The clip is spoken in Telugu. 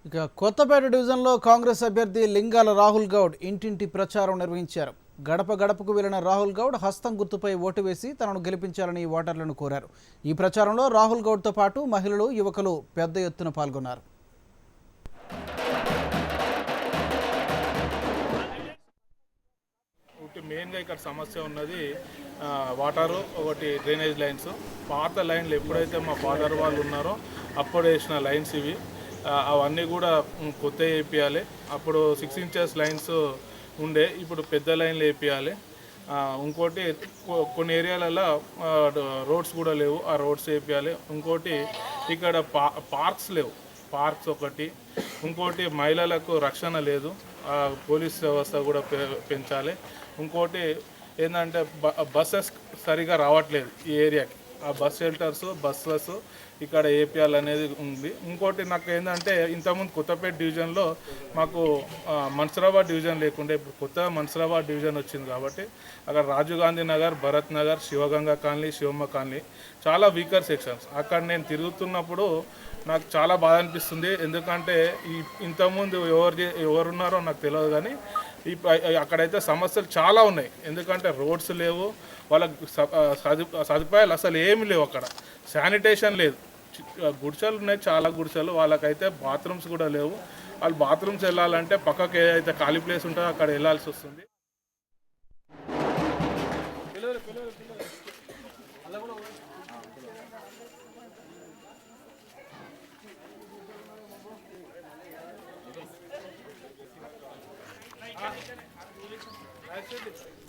ఇక కొత్తపేట డివిజన్లో కాంగ్రెస్ అభ్యర్థి లింగాల రాహుల్ గౌడ్ ఇంటింటి ప్రచారం నిర్వహించారు. గడప గడపకు వెళ్లిన రాహుల్ గౌడ్ హస్తం గుర్తుపై ఓటు వేసి తనను గెలిపించాలని ఓటర్లను కోరారు. ఈ ప్రచారంలో రాహుల్ గౌడ్తో పాటు మహిళలు, యువకులు పెద్ద ఎత్తున పాల్గొన్నారు. మెయిన్గా ఇక్కడ సమస్య ఉన్నది వాటరు, ఒకటి డ్రైనేజ్ లైన్స్. పాత లైన్లు ఎప్పుడైతే మా ఫాదర్ వాళ్ళు ఉన్నారో అప్పుడు వేసిన లైన్స్ ఇవి. అవన్నీ కూడా కొత్త వేపియాలి. అప్పుడు 6 ఇంచెస్ లైన్స్ ఉండే, ఇప్పుడు పెద్ద లైన్లు వేపియాలి. ఇంకోటి కొన్ని ఏరియాలలో రోడ్స్ కూడా లేవు, ఆ రోడ్స్ వేపియాలి. ఇంకోటి ఇక్కడ పార్క్స్ లేవు, పార్క్స్ ఒకటి. ఇంకోటి మహిళలకు రక్షణ లేదు, పోలీస్ వ్యవస్థ కూడా పెంచాలి. ఇంకోటి ఏంటంటే బస్సెస్ సరిగా రావట్లేదు ఈ ఏరియాకి. ఆ బస్ షెల్టర్స్, బస్సెస్ ఇక్కడ ఏపీఎల్ అనేది ఉంది. ఇంకోటి నాకు ఏంటంటే ఇంతకుముందు కొత్తపేట డివిజన్లో మాకు మన్సరాబాద్ డివిజన్ లేకుండే, ఇప్పుడు కొత్తగా మన్సరాబాద్ డివిజన్ వచ్చింది కాబట్టి అక్కడ రాజీవ్ గాంధీ నగర్, భరత్ నగర్, శివగంగా కాలనీ, శివమ్మ కాలనీ చాలా వీకర్ సెక్షన్స్. అక్కడ నేను తిరుగుతున్నప్పుడు నాకు చాలా బాధ అనిపిస్తుంది. ఎందుకంటే ఇంతకుముందు ఎవరున్నారో నాకు తెలియదు, కానీ అక్కడైతే సమస్యలు చాలా ఉన్నాయి. ఎందుకంటే రోడ్స్ లేవు, వాళ్ళకి సదుపాయాలు అసలు ఏమి లేవు. అక్కడ శానిటేషన్ లేదు, గుడిసెలు ఉన్నాయి, చాలా గుడిసెలు. వాళ్ళకైతే బాత్రూమ్స్ కూడా లేవు. వాళ్ళు బాత్రూమ్స్ వెళ్ళాలంటే పక్కకి ఏదైతే ఖాళీ ప్లేస్ ఉంటుందో అక్కడ వెళ్ళాల్సి వస్తుంది. Actually